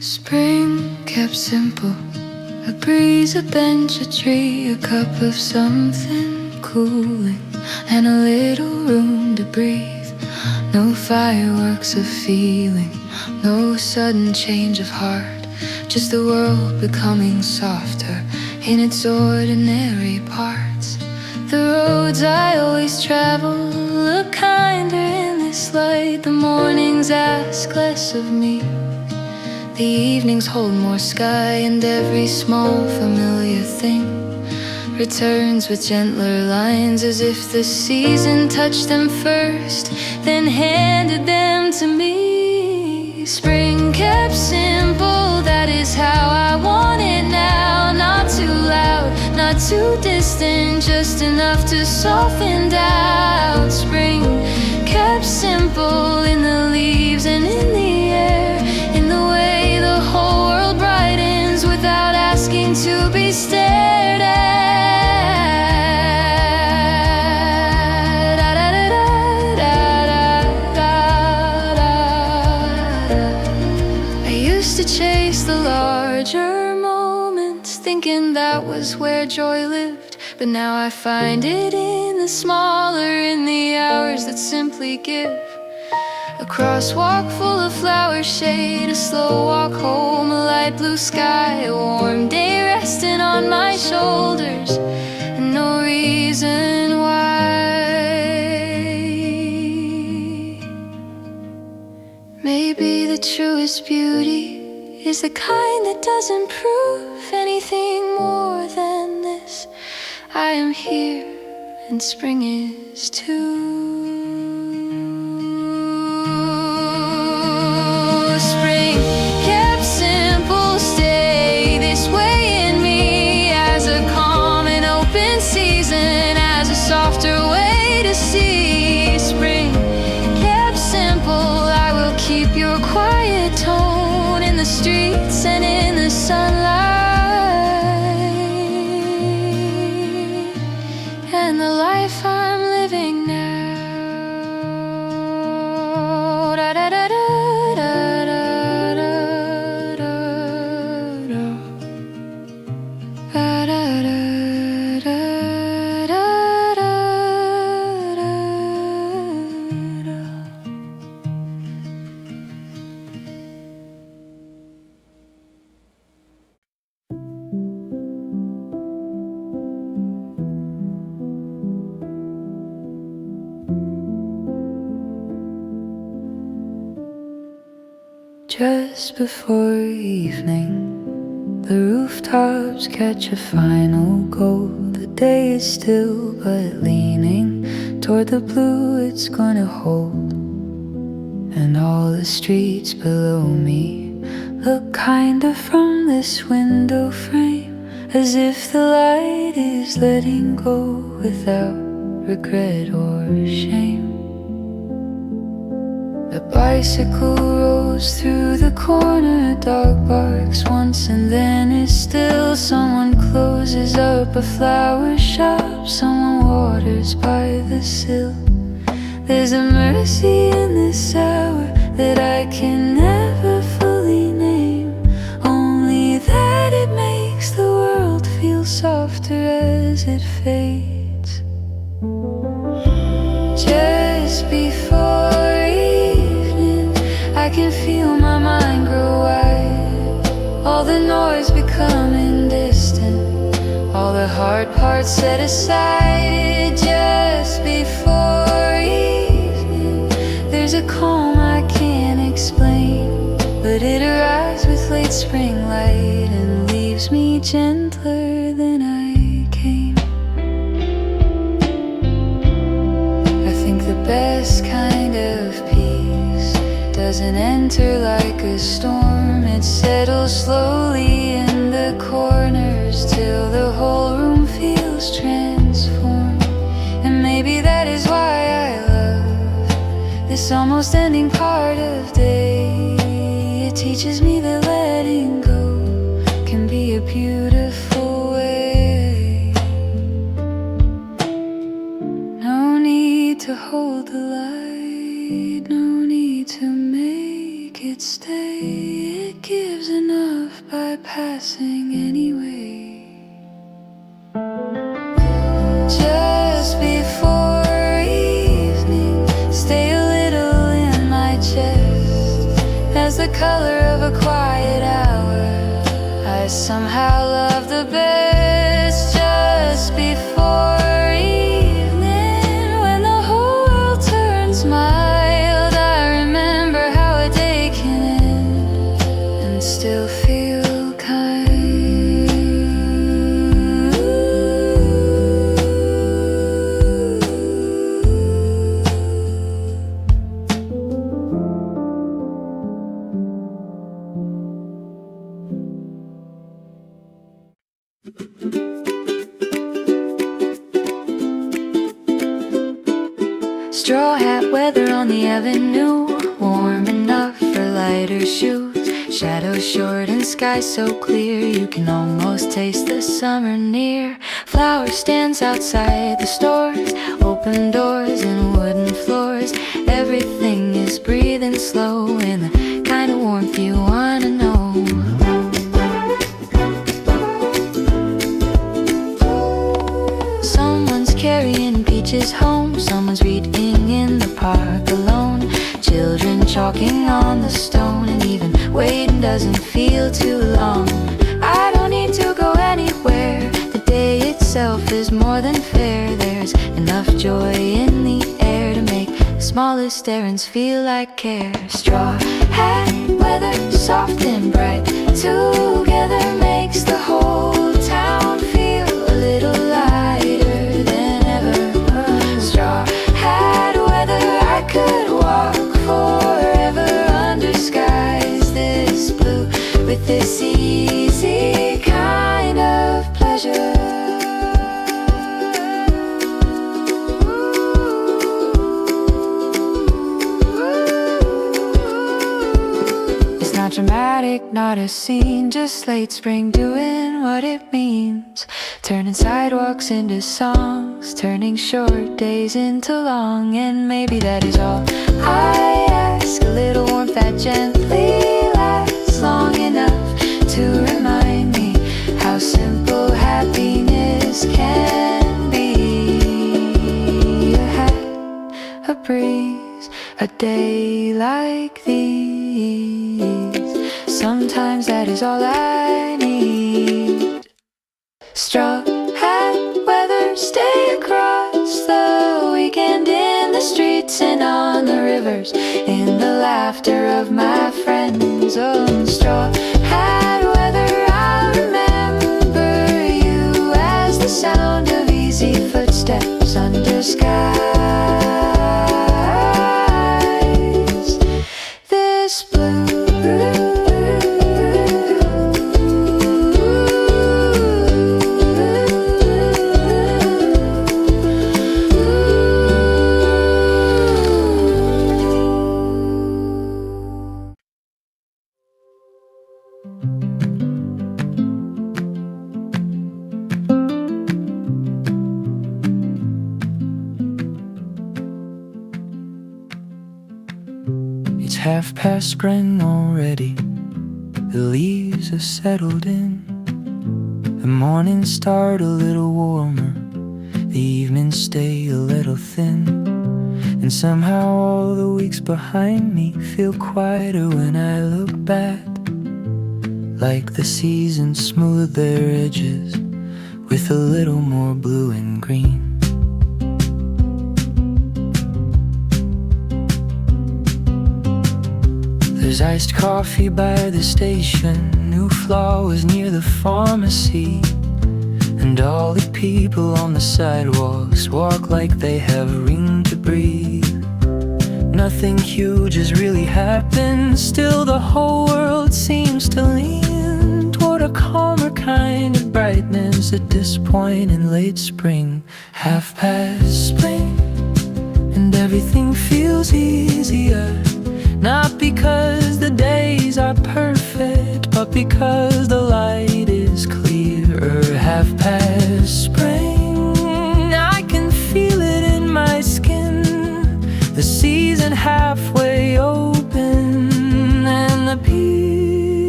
Spring kept simple, a breeze, a bench, a tree, a cup of something cooling, and a little room to breathe. No fireworks of feeling, no sudden change of heart, just the world becoming softer in its ordinary parts. The roads I always travel look kinder in this light. The mornings ask less of me, the evenings hold more sky, and every small familiar thing returns with gentler lines, as if the season touched them first, then handed them to me. Spring kept simple, that is how I want it now. Not too loud, not too distant, just enough to soften down. Spring kept simple in the leaves and in the air, in the way the whole world brightens without asking to be stared at. I used to chase the larger moments, thinking that was where joy lived, but now I find it in the smaller, in the hours that simply give. A crosswalk full of flower shade, a slow walk home, a light blue sky, a warm day resting on my shoulders, and no reason why. Maybe the truest beauty is the kind that doesn't prove anything more than this: I am here and spring is too. Spring kept simple, stay this way in me, as a calm and open season, as a softer way to see. Spring kept simple, I will keep your quiet tone in the streets and in the sunlight, and the life I'm living now. Da da da da da da da da da da da da da da. Just before evening, the rooftops catch a final gold. The day is still, but leaning toward the blue it's gonna hold. And all the streets below me look kinder from this window frame, as if the light is letting go without regret or shame. A bicycle rolls through the corner, a dog barks once and then is still. Someone closes up a flower shop, someone waters by the sill. There's a mercy in this hour that I can never fully name, only that it makes the world feel softer as it fades. Just before I can feel my mind grow wide, all the noise becoming distant, all the hard parts set aside. Just before evening, there's a calm I can't explain, but it arrives with late spring light and leaves me gentler than I came. I think the best kind of peace doesn't enter like a storm, it settles slowly in the corners till the whole room feels transformed. And maybe that is why I love this almost ending part of day. It teaches me that letting go can be a beautiful way. No need to hold the light, no need to make it stay. it gives enough by passing anyway. Just before evening, stay a little in my chest. As the color of a quiet hour, I somehow love the best. Just before evening, when the whole world turns mild, I remember how a day can end and still feel kind. Straw hat weather on the avenue, warm enough for lighter shoes. Shadows short and sky so clear, you can almost taste the summer near. Flower stands outside the stores, open doors and wooden floors. Everything is breathing slow in the kind of warmth you wanna know. Someone's carrying peaches home, someone's reading in the park alone. Children chalking on the stone, and even waiting doesn't feel too long. I don't need to go anywhere, the day itself is more than fair. There's enough joy in the air to make the smallest errands feel like care. Straw hat weather, soft and bright, together makes the whole town feel a little lighter than ever. Straw hat weather, I could walk forever under skies this blue, with this easy kind of pleasure. It's not dramatic, not a scene, just late spring doing what it means. Turning sidewalks into songs, turning short days into long. And maybe that is all I ask, a little warmth that gently lasts long enough to remind me how simple happiness can be. A hat, a breeze, a day like these, sometimes that is all I need. Straw hat weather, stay across the weekend in the streets and on the rivers, in the laughter of my friends. Oh, straw hat weather, I'll remember you as the sound of easy footsteps under skies this blue. It's 1/2 spring already, the leaves have settled in. The mornings start a little warmer, the evenings stay a little thin. And somehow all the weeks behind me feel quieter when I look back, like the seasons smooth their edges with a little more blue and green. There's iced coffee by the station, new flowers near the pharmacy, and all the people on the sidewalks walk like they have room to breathe. Nothing huge has really happened, still the whole world seems to lean toward a calmer kind of brightness at this point in late spring. 1/2 spring, and everything feels easier. Not because the days are perfect, but because the light is clearer. 1/2 spring, I can feel it in my skin, the season halfway open, and the peace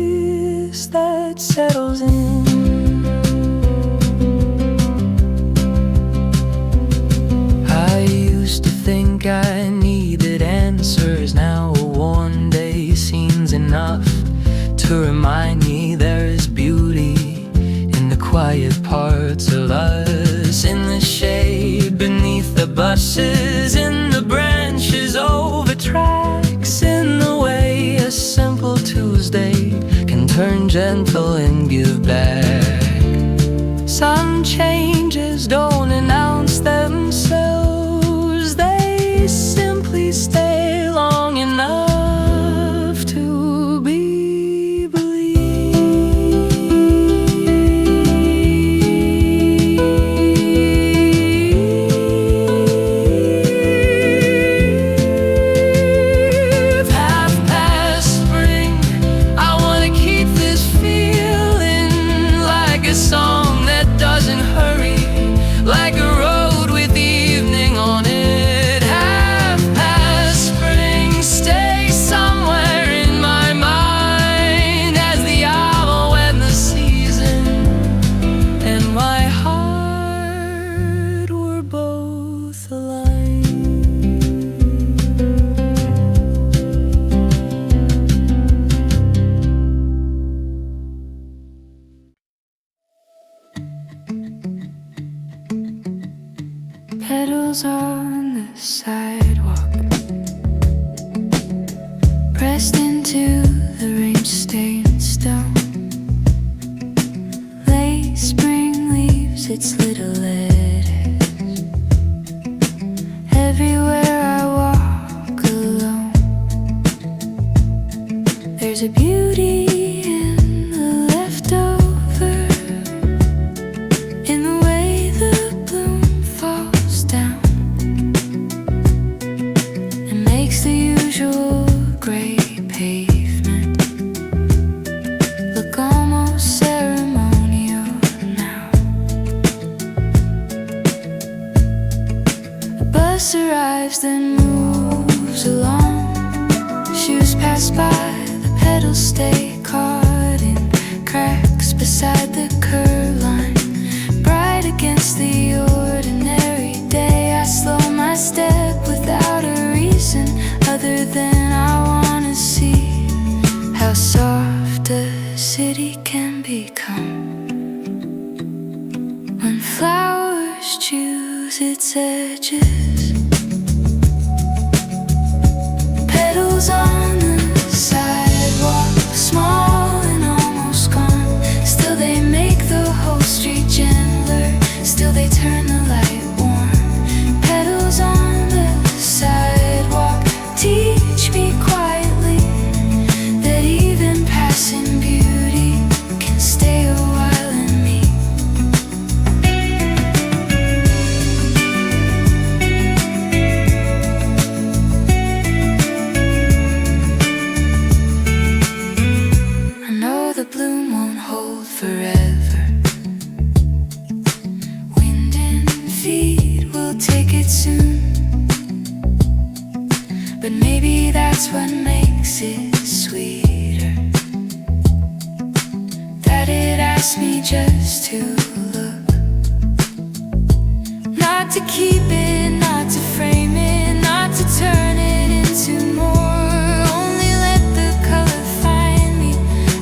settles in. I used to think I needed answers. Now a one day seems enough to remind me there is beauty in the quiet parts of us. In the shade beneath the buses, in the branches over tracks, in the way a simple Tuesday can turn gentle and give back. Some changes don't announce themselves, they simply stay long enough to be believed. Half past spring, I wanna keep this feeling like a song that doesn't hurry, like a road with evening on it. Half past spring, stay somewhere in my mind as the hour when the season and my heart were both aligned. Petals on the sidewalk, pressed into the rain-stained stone. Late spring leaves its little letters everywhere I walk alone. There's a beauty in the leftover, in the way the bloom falls down and makes the usual gray pavement look almost ceremonial now. The bus arrives, then moves along. Shoes pass by, the pedals stay caught in cracks beside the curb line. Bright against the ordinary day, I slow my step without a reason other than I wanna see how soft a city can become when flowers choose its edges. Petals on the sidewalk, small and almost gone. Still they make the whole street gentler, still they turn the light warm. Petals on the sidewalk teach me quietly that even passing beauty can stay a while in me. I know the bloom won't hold forever. Wind and feet will take it soon, but maybe that's what makes it sweeter, that it asks me just to look, not to keep it, not to frame it, not to turn it into more. Only let the color find me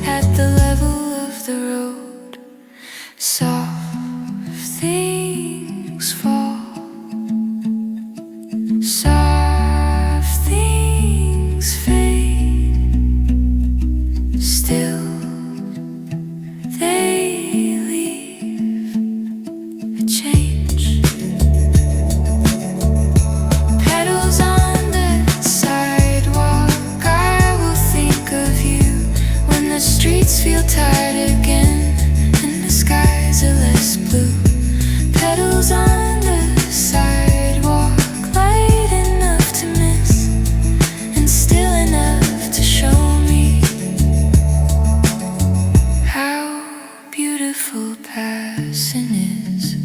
at the level of the road. Soft things fall, soft things fade, still they leave a change. Petals on the sidewalk, I will think of you when the streets feel tired again and the skies are less blue. Petals on the sidewalk, light enough to miss and still enough to show me how beautiful passing is.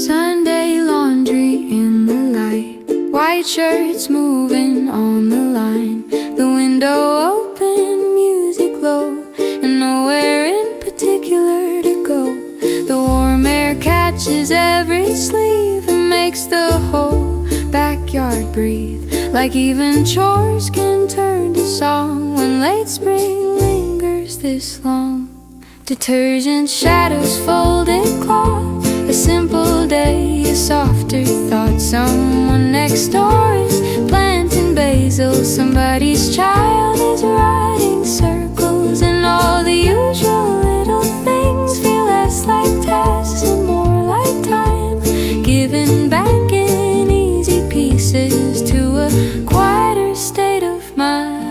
Sun shirts moving on the line, the window open, music low, and nowhere in particular to go. The warm air catches every sleeve and makes the whole backyard breathe, like even chores can turn to song when late spring lingers this long. Detergent, shadows, folded cloth, a simple day, a softer thought. Someone next door is planting basil, somebody's child is writing circles, and all the usual little things feel less like tasks and more like time given back in easy pieces to a quieter state of mind.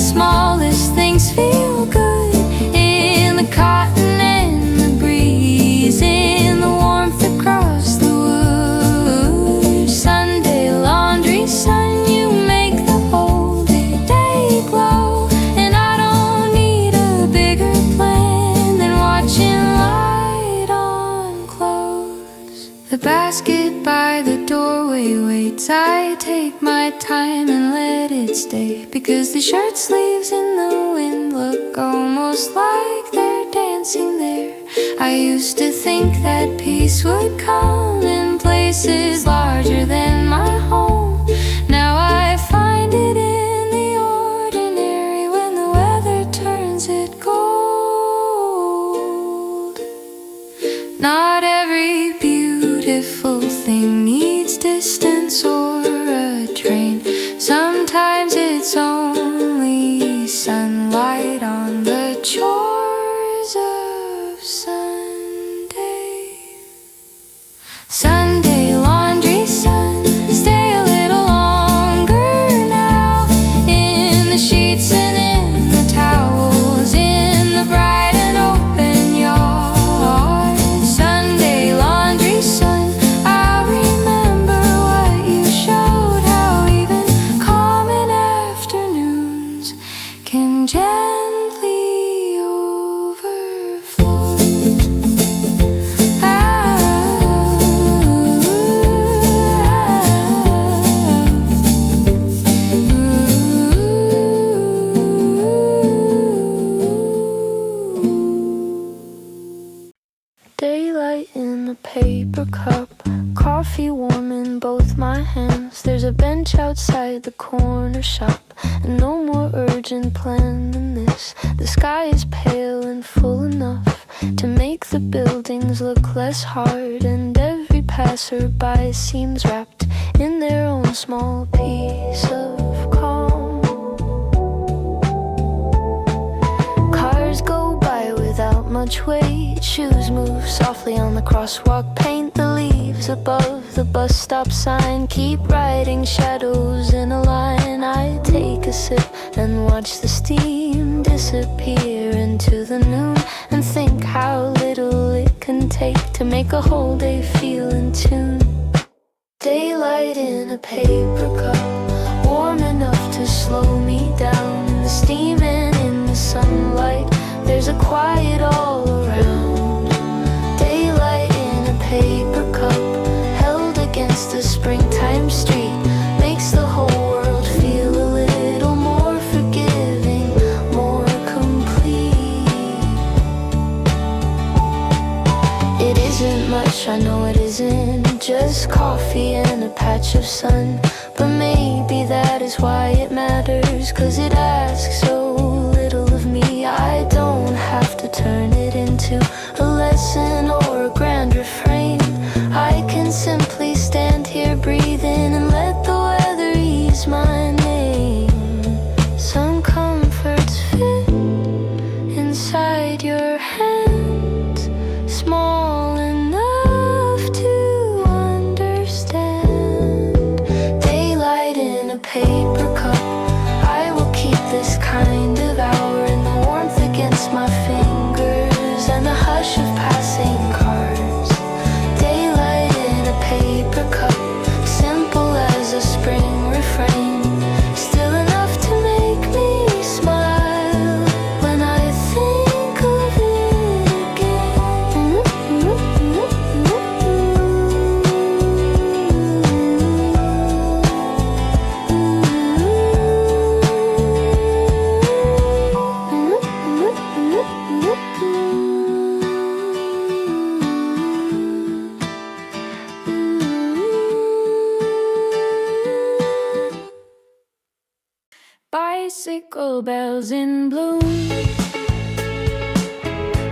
Smallest things feel good, in the cotton and the breeze, in the warmth across the woods. Sunday laundry sun, you make the whole day glow, and I don't need a bigger plan than watching light on clothes. The basket by the doorway waits, I take my time and let it stay, because the shirt sleeves in the wind look almost like they're dancing there. I used to think that peace would come in places larger than my home. Now I find it in the ordinary, when the weather turns it gold. Not every beautiful thing needs distance or a train. Sometimes it's only sunlight on the chores of Sunday. Sunday laundry sun, stay a little longer now, in the sheets and in the towels, in the bright and open yard. Sunday laundry sun, I remember what you showed, how even common afternoons can gently overflow. Daylight in a paper cup, coffee warm in both my hands. There's a bench outside the corner shop, and no more urgent plan than this. The sky is pale and full enough to make the buildings look less hard, and every passerby seems wrapped in their own small piece of calm. Cars go by without much weight, shoes move softly on the crosswalk, paint the leaves above the bus stop sign, keep writing shadows in a line. I take a sip and watch the steam disappear into the noon, and think how little it can take to make a whole day feel in tune. Daylight in a paper cup, warm enough to slow me down, the steaming in the sunlight, there's a quiet all around. Daylight in a paper cup, held against a springtime street, makes the whole world feel a little more forgiving, more complete. It isn't much, I know it isn't, just coffee and a patch of sun, but maybe that is why it matters, 'cause it asks so little of me. I don't have to turn it into a lesson or a grand refrain. I can simply stand here breathing and let the weather ease my name. Some comforts fit inside your hands, small enough to understand. Daylight in a paper cup, I will keep this kind bicycle bells in bloom,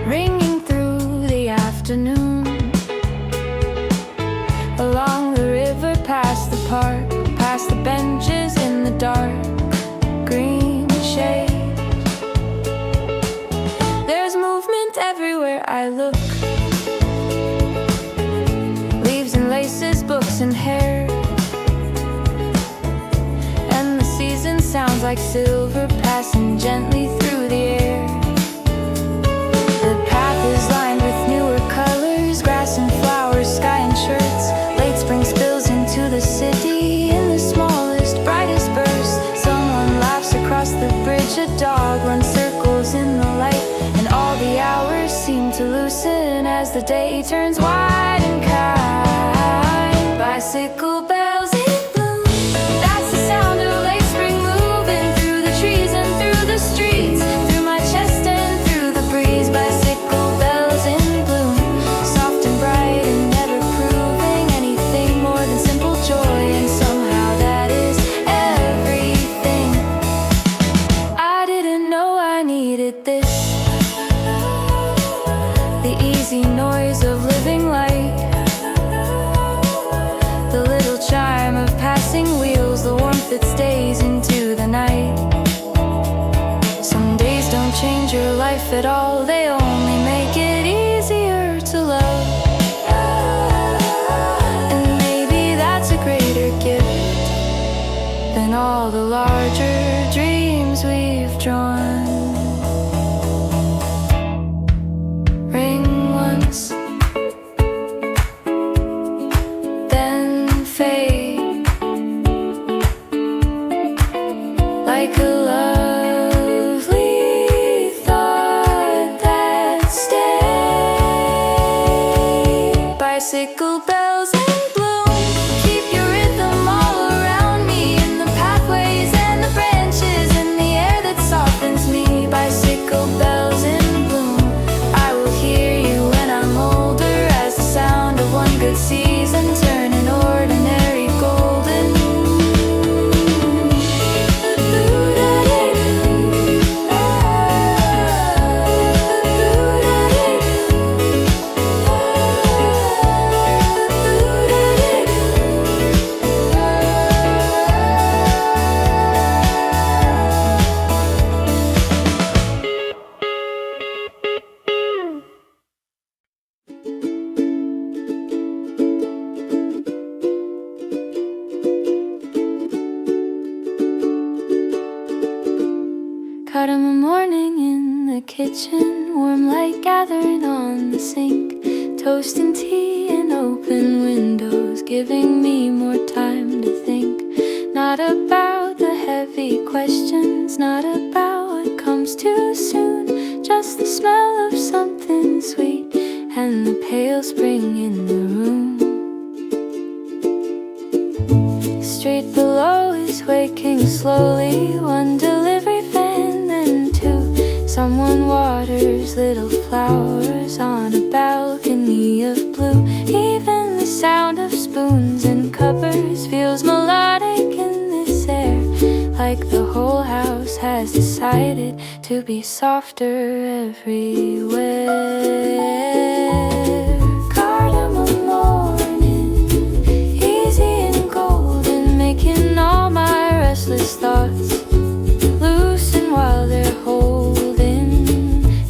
ringing through the afternoon, along the river, past the park, past the benches in the dark green shade. There's movement everywhere I look, leaves and laces, books and hair, and the season sounds like silver passing gently through the air. The path is lined with newer colors, grass and flowers, sky and shirts. Late spring spills into the city in the smallest, brightest bursts. Someone laughs across the bridge, a dog runs circles in the light, and all the hours seem to loosen as the day turns wide and kind. Bicycle bells in bloom, that's the sound of late spring moving through the trees and through the streets, through my chest and through the breeze. Bicycle bells in bloom, soft and bright and never proving anything more than simple joy, and somehow that is everything. I didn't know I needed this, the easy noise of living light, the little chime of passing wheels, the warmth that stays into the night. Some days don't change your life at all, they only make it easier to love. And maybe that's a greater gift than all the larger dreams we've drawn. Ring once, then fade, like a lovely thought that stays. Bicycle bells in bloom, keep your rhythm all around me, in the pathways and the branches, in the air that softens me. Bicycle bells in bloom, I will hear you when I'm older, as the sound of one good season turn an ordinary golden. Caught in the morning in the kitchen, warm light gathering on the sink, toasting tea and open windows, giving me more time to think. Not about the heavy questions, not about what comes too soon, just the smell of something sweet and the pale spring in the room. The street below is waking slowly, one delivery van, then two. Someone waters little flowers on a balcony of blue. Even the sound of spoons and cupboards feels melodic in this air, like the whole house has decided to be softer everywhere. Cardamom morning, easy and golden, making all my restless thoughts loosen while they're holding.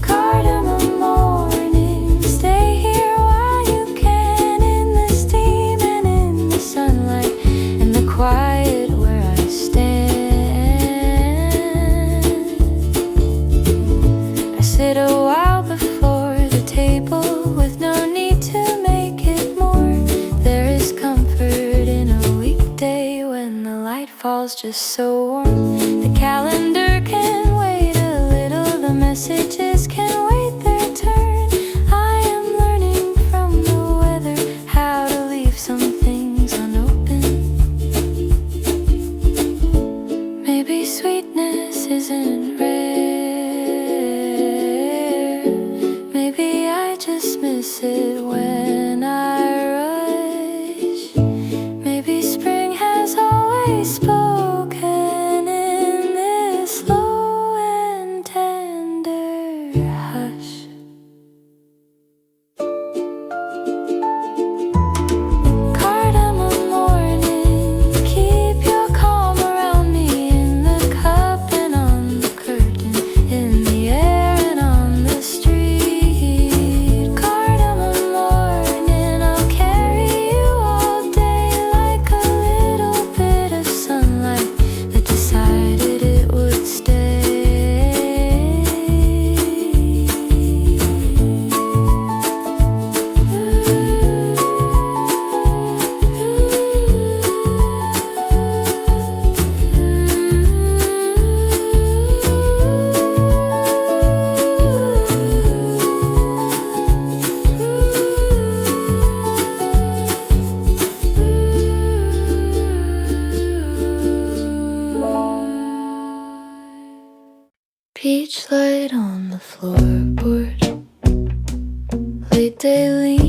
Cardamom morning, stay here while you can, in the steam and in the sunlight, in the quiet where I stand. I sit a while before the table with no need to make it more. There is comfort in a weekday when the light falls just so warm. The calendar can wait a little, the messages can wait their turn. I am learning from the weather how to leave some things unopened. Maybe sweetness isn't rare, maybe I just miss it when I rush. Maybe spring has always spoken in this slow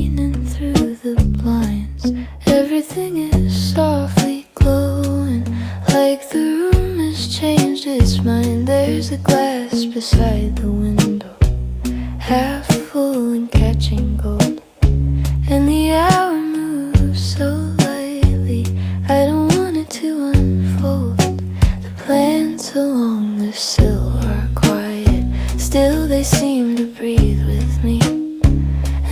leaning through the blinds. Everything is softly glowing, like the room has changed its mind. There's a glass beside the window, half full and catching gold, and the hour moves so lightly, I don't want it to unfold. The plants along the sill are quiet, still they seem to breathe with me,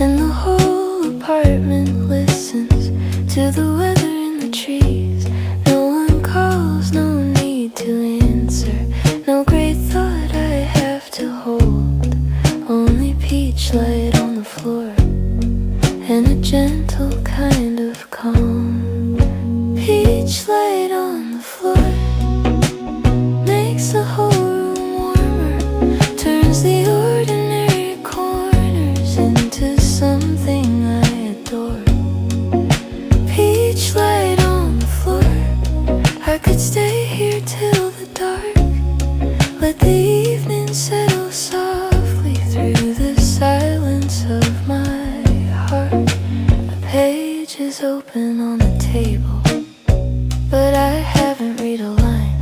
and the whole apartment listens to the weather in the trees. No one calls, no need to answer, no great thought I have to hold, only peach light on the floor and a gentle kind of calm. Peach light on the floor makes the whole room warmer, turns the ordinary corners into something I adore. Peach light on the floor, I could stay here till the dark, let the evening settle softly through the silence of my heart. The page is open on the table, but I haven't read a line.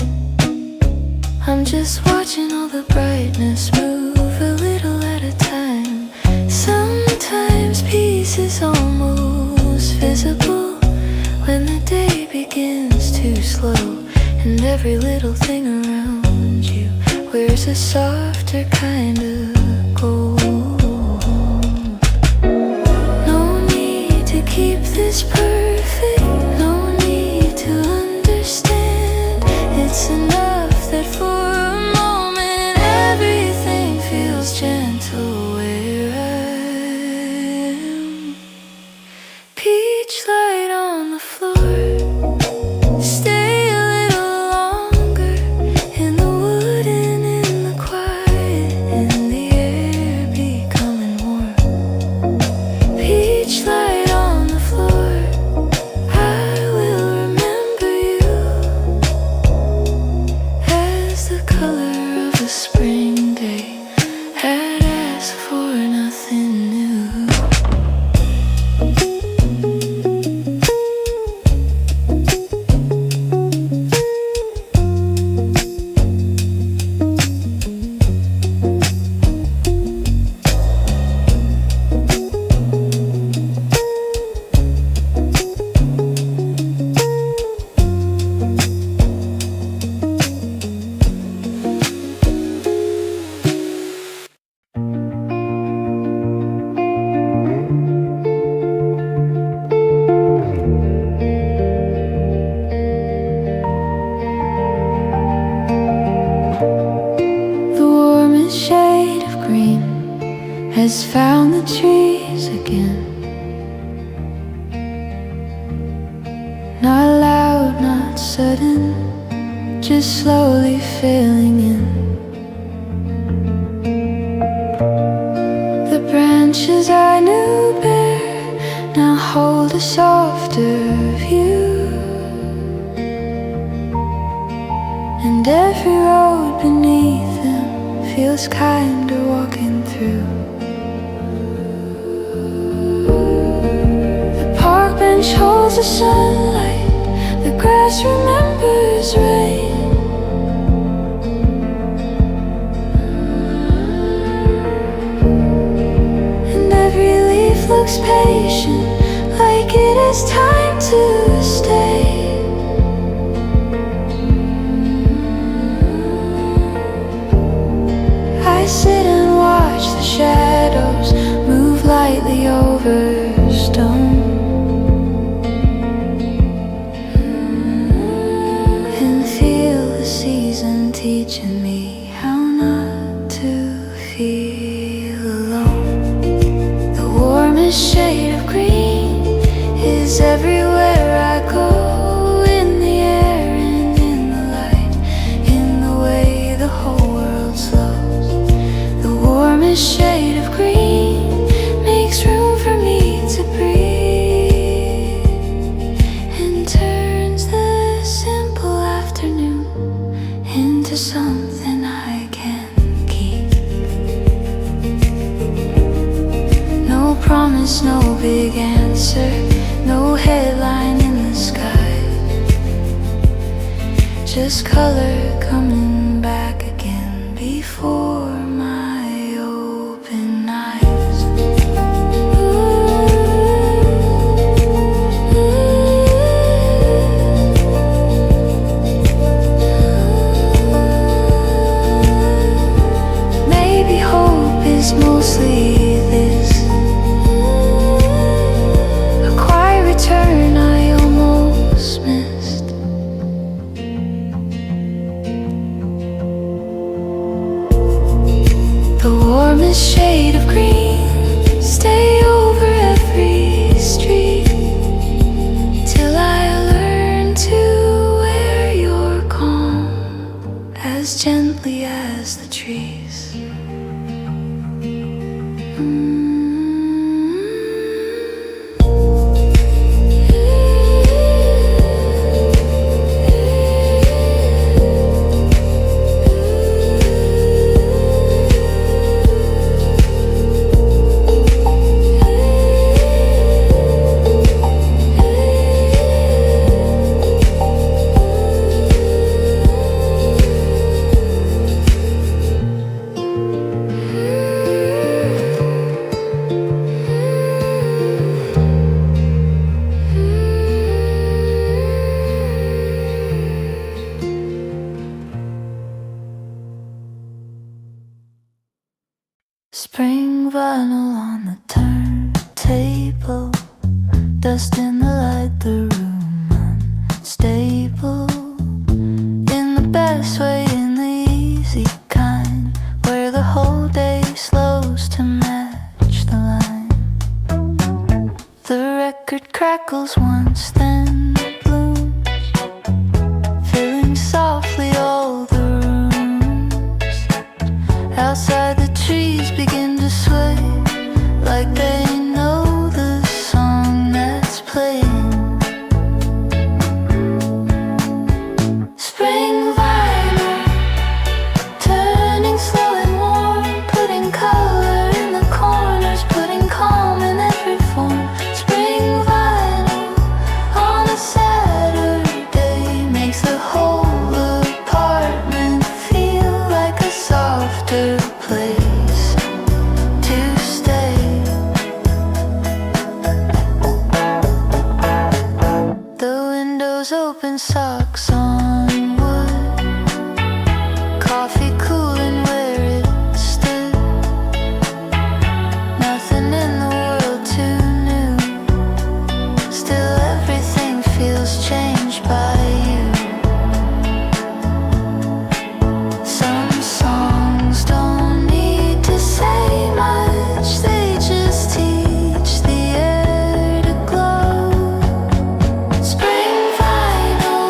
I'm just watching all the brightness move a little at a time. Sometimes peace is almost visible when the day begins to slow, and every little thing around you wears a softer kind of gold. No need to keep this perfect, no need to understand. It's enough that for a moment everything feels gentle where I am. Peach light on the floor, stay a little longer in the wood and in the quiet, in the air becoming warm. Peach light on the floor, I will remember you as the color of a spring day. I'd ask for nothing new. The warmest shade of green has found the trees again. Not loud, not sudden, just slowly filling in. The branches I knew bare now hold a softer view, and every road beneath them feels kinder walking through. The park bench holds the sunlight, the grass remembers rain, and every leaf looks patient, like it has time to stay. I sit and watch the shadows move lightly over stone, and feel the season teaching me how not to feel alone. The warmest shade of green is everywhere I go, in the air and in the light, in the way the whole world slows. The warmest shade of green makes room for me to breathe, and turns the simple afternoon into something I can keep. No promise, no big just color coming back again before my open eyes. Maybe hope is mostly this, a quiet return I almost missed. The warmest shade of green stay over every street till I learn to wear your calm as gently as the trees. Spring vinyl on the turntable, dust in the light, the room unstable. In the best way, in the easy kind, where the whole day slows to match the line. The record crackles once, then blooms, filling softly all the rooms. Outside the trees begin to sway, like they know the song that's playing. Spring vinyl, turning slow and warm, putting color in the corners, putting calm in every form. Spring vinyl on a Saturday makes the whole apartment feel like a softer place to stay. The windows open, socks on wood, coffee cooling where it stood. Nothing in the world too new, still everything feels changed by you. Some songs don't need to say much, they just teach the air to glow. Spring vinyl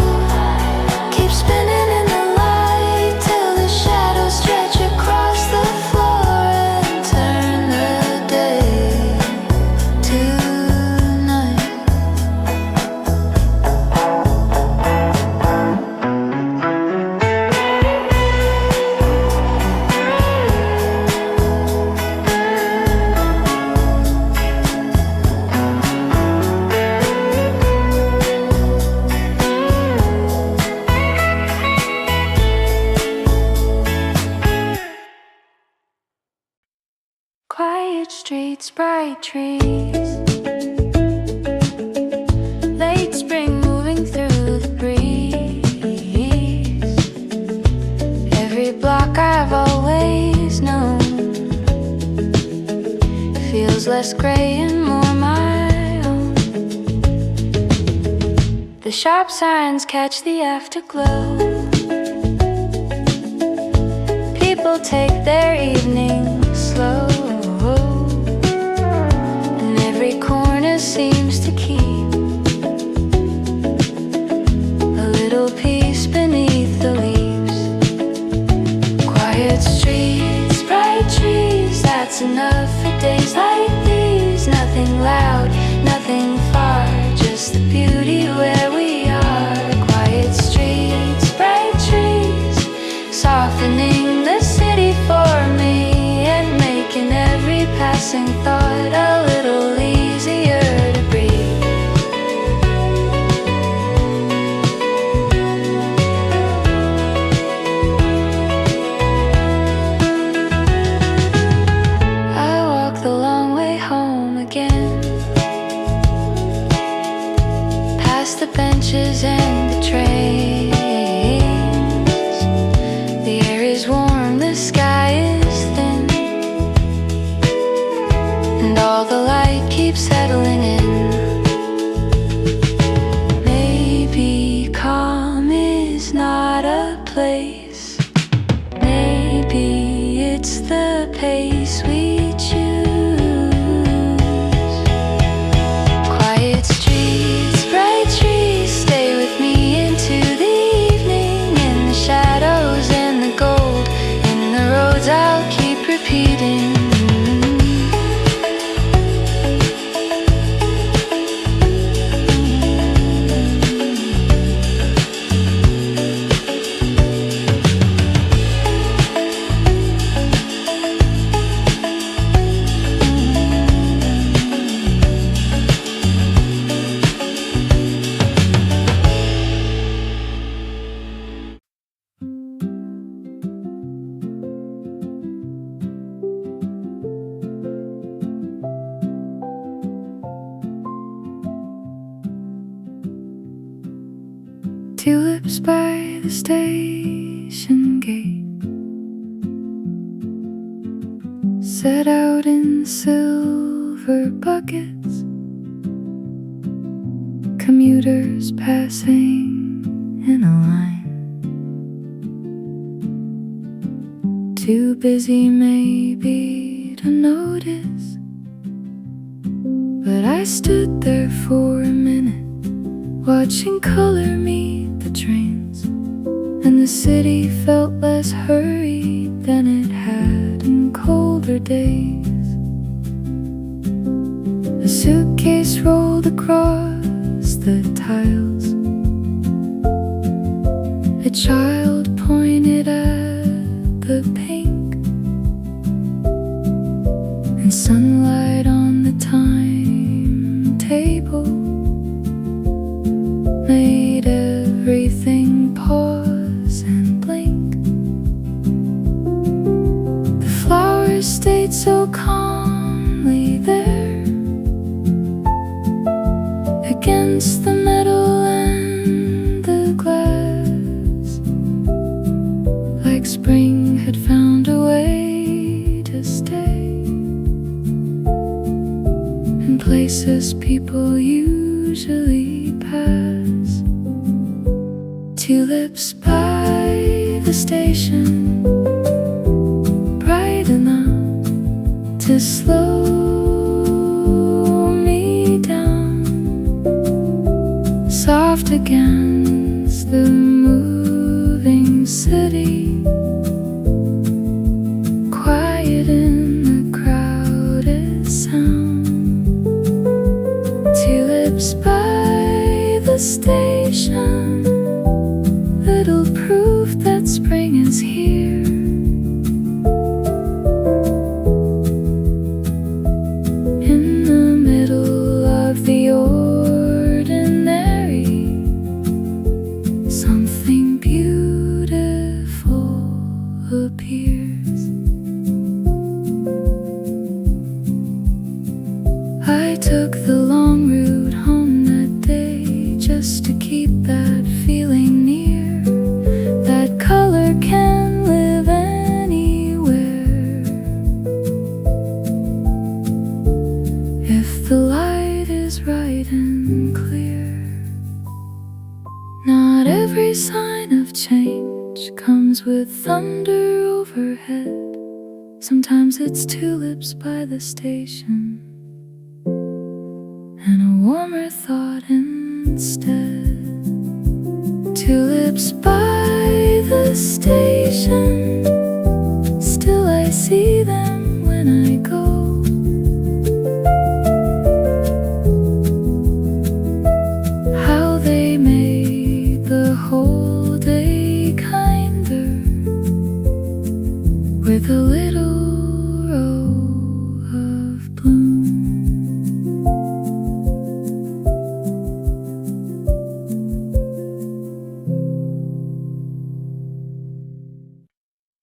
keeps spinning in the light till the shadows stretch across the floor and turn the day to night. Quiet streets, bright trees, late spring moving through the breeze. Every block I've always known feels less gray and more my own. The sharp signs catch the afterglow. People take their evening slow, and every corner seems to keep a little peace beneath the leaves. Quiet streets, bright trees, that's enough for days like these. Nothing loud, nothing far, just the beauty where we are. Quiet streets, bright trees, softening the city for me and making every passing thought a little easier to breathe. past the benches and the trains. The air is warm, the sky is thin, and all the light keeps settling in. Maybe calm is not a place. Maybe it's the pace we choose. Quiet streets, bright trees, stay with me into the evening. In the shadows and the gold, in the roads I'll keep repeating. Tulips by the station gate, set out in silver buckets. Commuters passing in a line, too busy maybe to notice. But I stood there for a minute, watching color meet the trains, and the city felt less hurried than it had in colder days. A suitcase rolled across the tiles, a child pointed at the pink, and sunlight on the timetable made everything pause and blink. The flowers stayed so calmly there, against the metal and the glass, like spring had found a way to stay in places people usually pass. Tulips by the station, bright enough to slow me down, soft against the moving city, quiet in the crowded sound. Tulips by the station, little proof that spring is here. In the middle of the ordinary, something beautiful appears. I took the long route home that day just to keep that feeling near. That color can live anywhere if the light is right and clear. Not every sign of change comes with thunder overhead. Sometimes it's tulips by the station and a warmer thought instead. Tulips by the station, still I see them when I go. How they made the whole day kinder with a little row of bloom.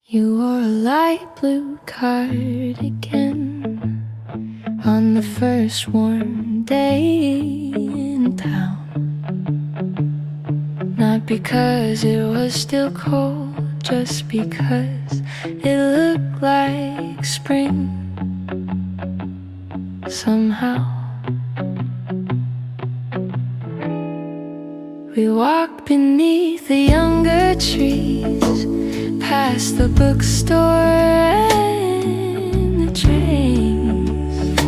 You wore a light blue cardigan on the first warm day in town. Not because it was still cold, just because it looked like spring somehow. We walked beneath the younger trees, past the bookstore and the trains,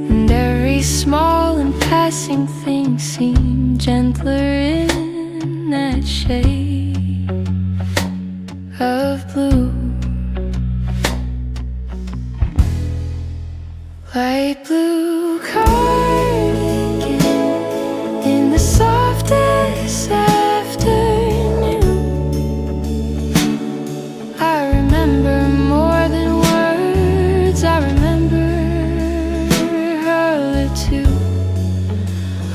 and every small and passing thing seemed gentler in that shade of blue. Light blue cardigan in the softest afternoon. I remember more than words, I remember her too.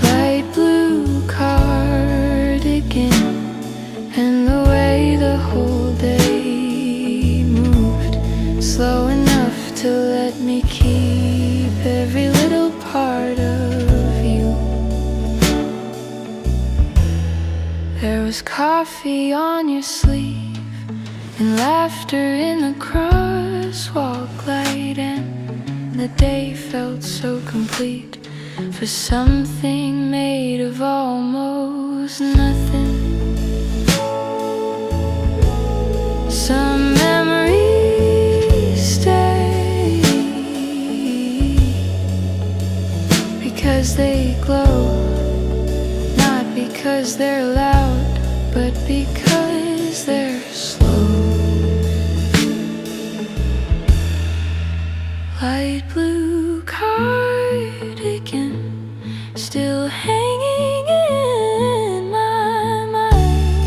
Light blue cardigan, and the way the whole day moved, slow enough to let me keep every little part of you. There was coffee on your sleeve and laughter in the crosswalk light, and the day felt so complete for something made of almost nothing. Some memories stay because they glow, not because they're loud, but because they're slow. Light blue cardigan, still hanging in my mind,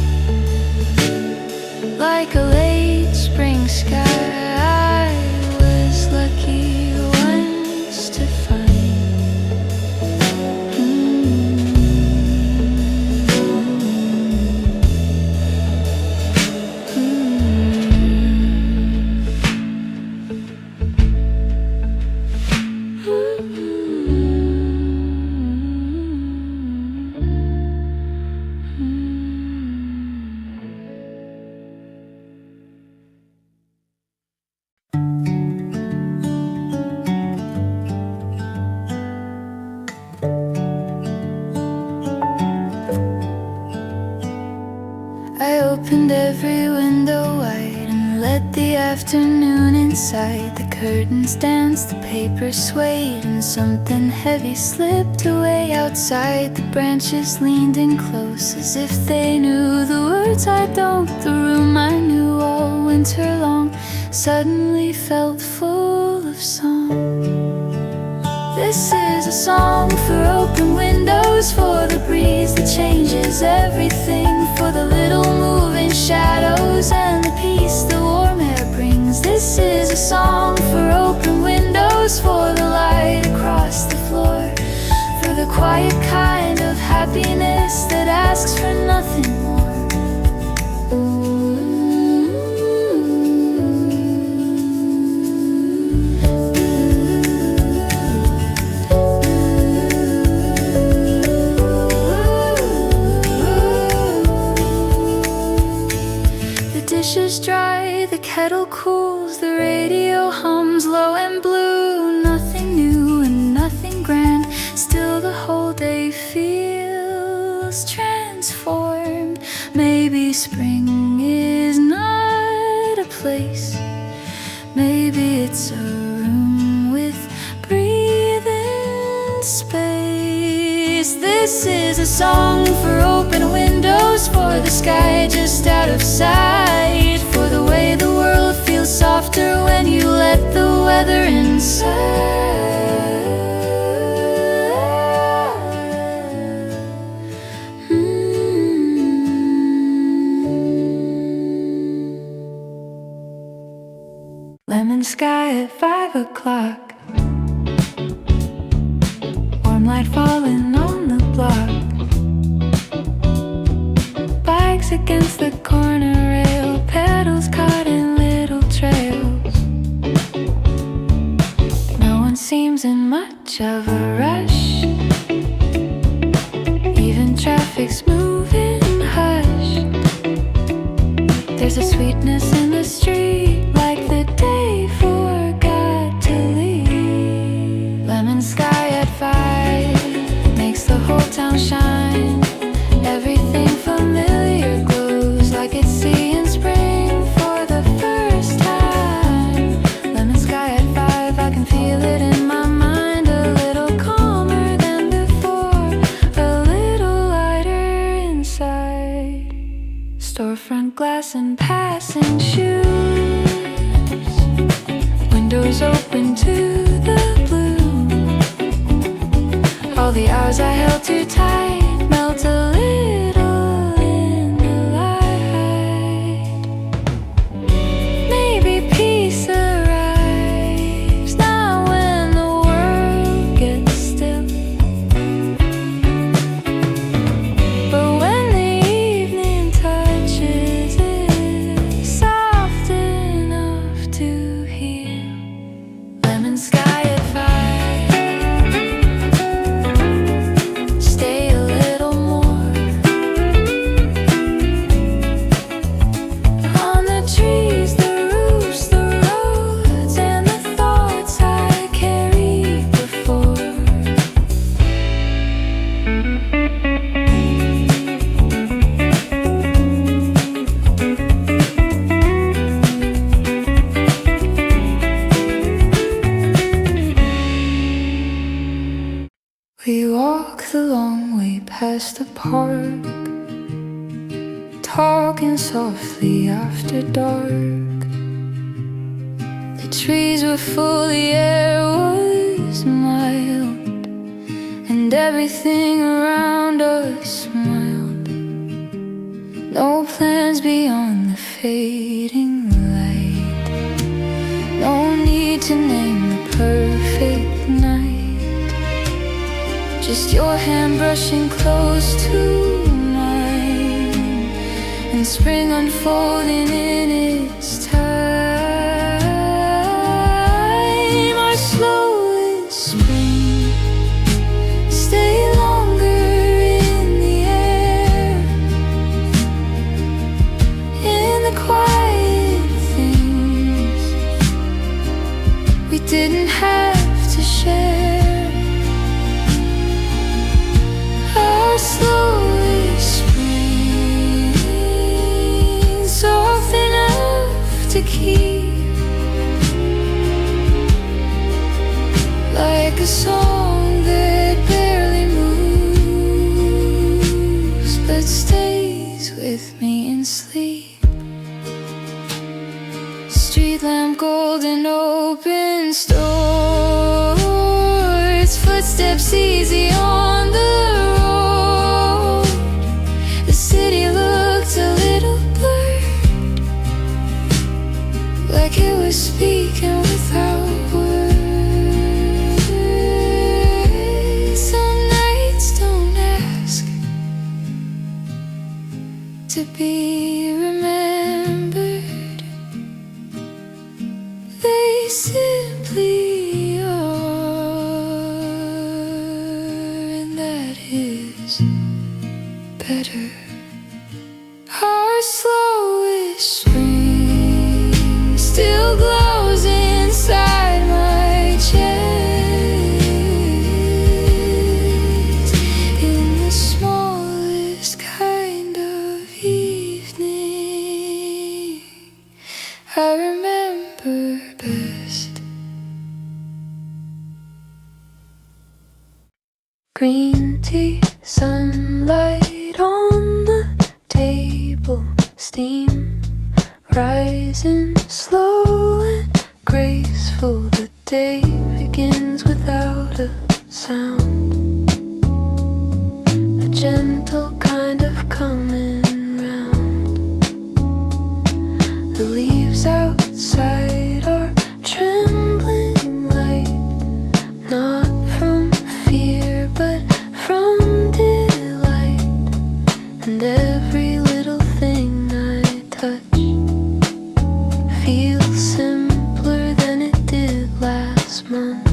like a late spring sky I was lucky once to find. I opened every window wide and let the afternoon inside. The curtains danced, the paper swayed, and something heavy slipped away outside. The branches leaned in close as if they knew the words I don't. The room I knew all winter long suddenly felt full of song. This is a song for open windows, for the breeze that changes everything, for the little moving shadows and the peace the warm air brings. This is a song for open windows, for the light across the floor, for the quiet kind of happiness that asks for nothing more. Dishes dry, the kettle cools, the radio hums low and blue. Nothing new and nothing grand, still the whole day feels transformed. Maybe spring is not a place, maybe it's a room with breathing space. This is a song for open windows, for the sky just out of sight, for the way the world feels softer when you let the weather inside. Lemon sky at 5 o'clock, warm light falling on the block, bikes against the corner rail, pedals caught in little trails. No one seems in much of a rush, even traffic's moving a sweetness in the street, like the day forgot to leave. Lemon sky at 5 makes the whole town shine. Everything familiar glows like it's seeing spring for the first time. Lemon sky at 5, I can feel it in my mind. A little calmer than before, a little lighter inside. Storefront glass and passing shoes, windows open to the blue. All the hours I held too tight melt a little in the light. Maybe peace arrives now when the world gets still. But when the evening touches it, soft enough to heal. Lemon sky at 5, stay a little more. On the trees, the roofs, the roads, and the thoughts I carried before. We walk the long way past the park, talking softly after dark. The trees were full, the air was mild, and everything around us smiled. No plans beyond the fading light, no need to name the perfect night. Just your hand brushing close to mine, and spring unfolding in its time. Our slowest spring, stay longer in the air, in the quiet things we didn't have to share. Our slowest spring, soft enough to keep, like a song that barely moves, but stays with me in sleep. Street lamp, golden open store, its footsteps easy on the road. The city looked a little blurred, like it was speaking without words. Some nights don't ask to be remembered, they simply are, and that is better. Our slowest spring still glows inside my chest, in the smallest kind of evening I remember best. Green tea, sunlight on the table, steam rising slow and graceful. The day begins without a sound, a gentle kind of coming round. The leaves outside are trembling light, not from fear but from delight. And every little thing I touch feels simpler than it did last month.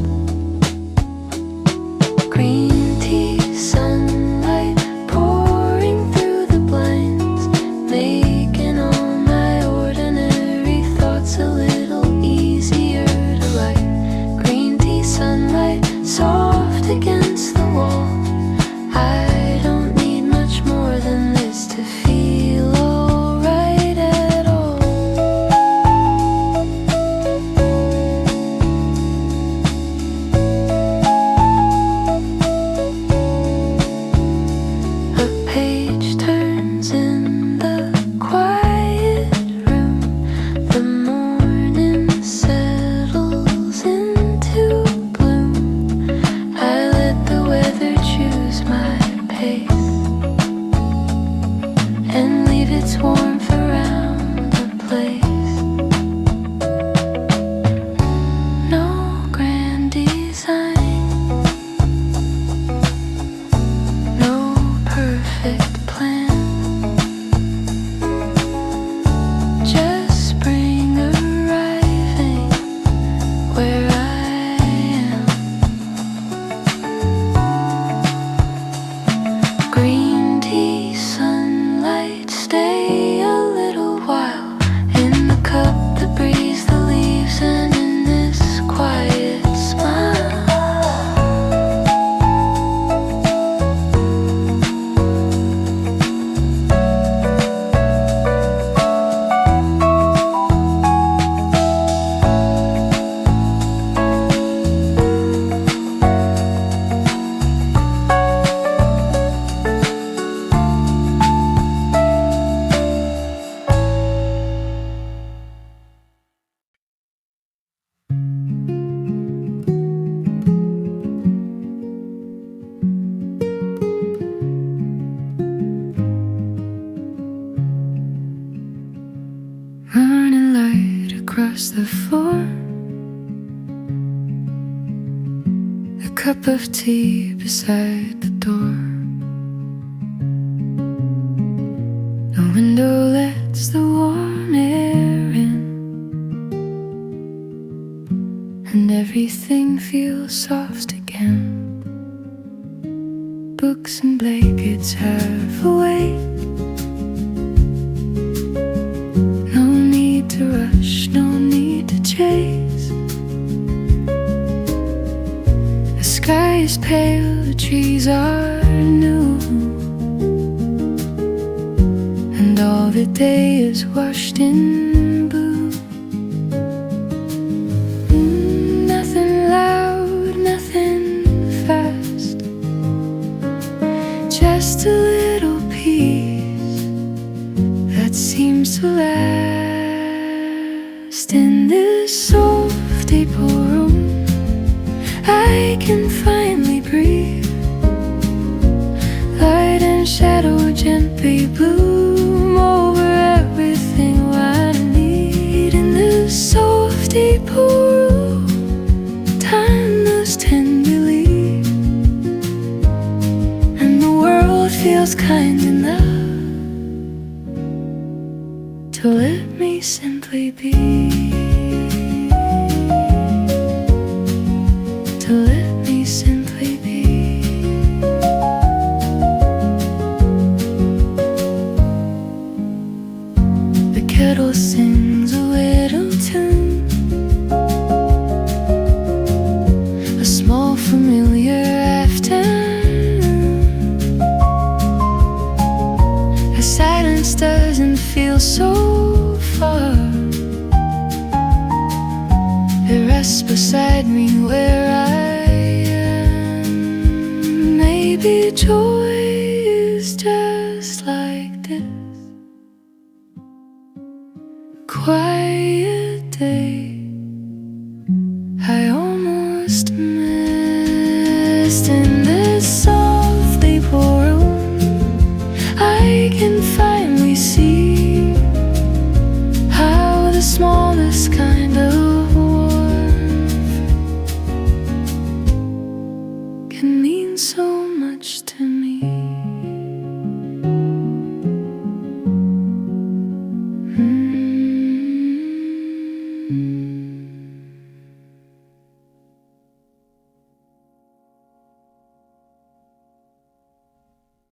Green tea, sunlight pouring through the blinds, making all my wall. I don't need much more than this to feel alright at all. A page turns in the quiet room. The morning settles into bloom. I let the weather choose my pace and leave its warmth around the place. No grand design, no perfect plan, just spring arriving where I am. Green tea, sunlight, stay a little while. In the cup, the breeze, the leaves, and in this quiet smile. Running light across the floor. A cup of tea beside the door. The window lets the warm air in, and everything feels soft again. Books and blankets have a way. No need to rush, no need to chase. The sky is pale, the trees are new, and all the day is washed in blue. Nothing loud, nothing fast, just a little peace that seems to last. In this soft April room, I can finally breathe. Light and shadow gently bloom over everything I need. In this soft April room, time moves tenderly, and the world feels kind enough to let me simply be. To let me simply be. The kettle sings a little tune, a small familiar afternoon. The silence doesn't feel so far. It rests beside me where I am. Maybe joy is just like this. Quiet day I almost missed. In this soft April room, I can finally see how the smallest kind of warmth can mean so much to me. Mm-hmm.